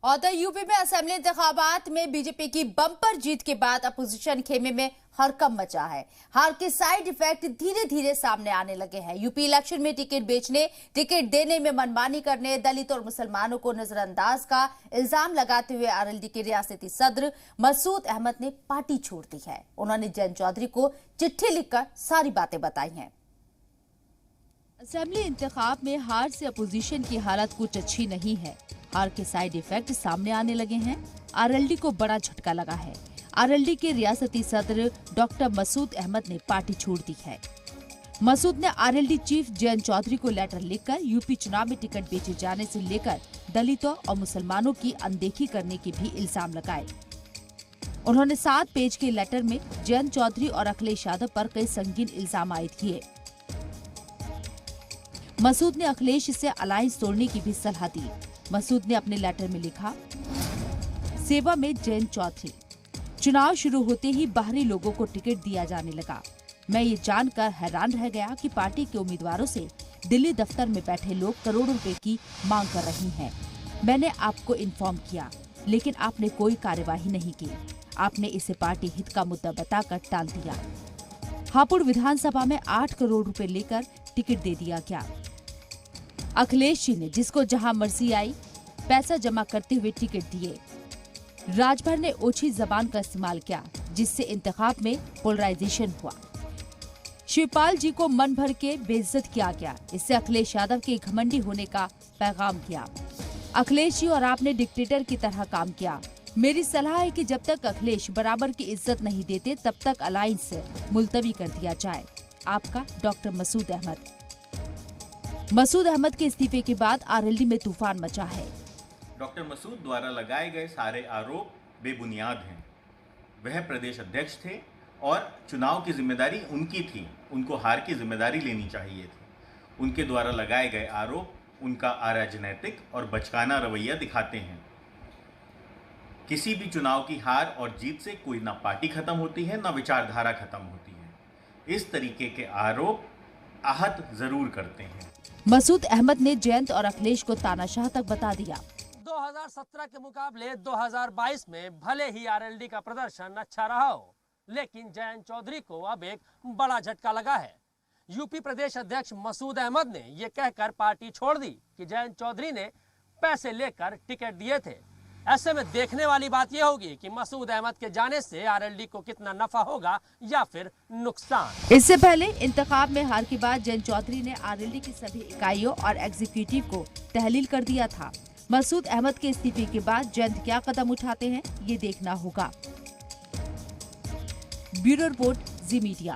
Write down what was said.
और यूपी में असेंबली इंतखाबात में बीजेपी की बम्पर जीत के बाद अपोजिशन खेमे में हड़कंप मचा है। हार के साइड इफेक्ट धीरे धीरे सामने आने लगे हैं। यूपी इलेक्शन में टिकट बेचने, टिकट देने में मनमानी करने, दलितों और मुसलमानों को नजरअंदाज का इल्जाम लगाते हुए आरएलडी के रियासती सदर मसूद अहमद ने पार्टी छोड़ दी है। उन्होंने जयंत चौधरी को चिट्ठी लिखकर सारी बातें बताई हैं। असेंबली इंतखाब में हार से अपोजिशन की हालत कुछ अच्छी नहीं है। हार के साइड इफेक्ट सामने आने लगे हैं। आरएलडी को बड़ा झटका लगा है। आरएलडी के रियासती सदर डॉक्टर मसूद अहमद ने पार्टी छोड़ दी है। मसूद ने आरएलडी चीफ जयंत चौधरी को लेटर लिखकर यूपी चुनाव में टिकट बेचे जाने से लेकर दलितों और मुसलमानों की अनदेखी करने के भी इल्जाम लगाए। उन्होंने 7 पेज के लेटर में जयंत चौधरी और अखिलेश यादव पर कई संगीन इल्जाम आयद किए। मसूद ने अखिलेश से अलायंस तोड़ने की भी सलाह दी। मसूद ने अपने लेटर में लिखा, सेवा में जयंत चौधरी। चुनाव शुरू होते ही बाहरी लोगों को टिकट दिया जाने लगा। मैं ये जानकर हैरान रह गया कि पार्टी के उम्मीदवारों से दिल्ली दफ्तर में बैठे लोग करोड़ों रुपए की मांग कर रही हैं। मैंने आपको इन्फॉर्म किया, लेकिन आपने कोई कार्यवाही नहीं की। आपने इसे पार्टी हित का मुद्दा बताकर टाल दिया। हापुड़ विधानसभा में 8 करोड़ रुपए लेकर टिकट दे दिया गया। अखिलेश जी ने जिसको जहां मर्जी आई पैसा जमा करते हुए टिकट दिए। राजभर ने ओछी जबान का इस्तेमाल किया, जिससे इंतखाब में पोलराइजेशन हुआ। शिवपाल जी को मन भर के बेइज्जत किया गया। इससे अखिलेश यादव के घमंडी होने का पैगाम किया। अखिलेश जी और आपने डिक्टेटर की तरह काम किया। मेरी सलाह है कि जब तक अखिलेश बराबर की इज्जत नहीं देते तब तक अलायंस मुलतवी कर दिया जाए। आपका डॉक्टर मसूद अहमद। मसूद अहमद के इस्तीफे के बाद आरएलडी में तूफान मचा है। डॉक्टर मसूद द्वारा लगाए गए सारे आरोप बेबुनियाद हैं। वह प्रदेश अध्यक्ष थे और चुनाव की जिम्मेदारी उनकी थी। उनको हार की जिम्मेदारी लेनी चाहिए थी। उनके द्वारा लगाए गए आरोप उनका अराजनैतिक और बचकाना रवैया दिखाते हैं। किसी भी चुनाव की हार और जीत से कोई ना पार्टी खत्म होती है, ना विचारधारा खत्म होती है। इस तरीके के आरोप आहत जरूर करते हैं। मसूद अहमद ने जयंत और अखिलेश को तानाशाह तक बता दिया। 2017 के मुकाबले 2022 में भले ही आरएलडी का प्रदर्शन अच्छा रहा हो, लेकिन जयंत चौधरी को अब एक बड़ा झटका लगा है। यूपी प्रदेश अध्यक्ष मसूद अहमद ने ये कहकर पार्टी छोड़ दी कि जयंत चौधरी ने पैसे लेकर टिकट दिए थे। ऐसे में देखने वाली बात यह होगी कि मसूद अहमद के जाने से आरएलडी को कितना नफा होगा या फिर नुकसान। इससे पहले इंतखाब में हार के बाद जयंत चौधरी ने आरएलडी की सभी इकाइयों और एग्जीक्यूटिव को तहलील कर दिया था। मसूद अहमद के इस्तीफे के बाद जयंत क्या कदम उठाते हैं, ये देखना होगा। ब्यूरो रिपोर्ट, जी मीडिया।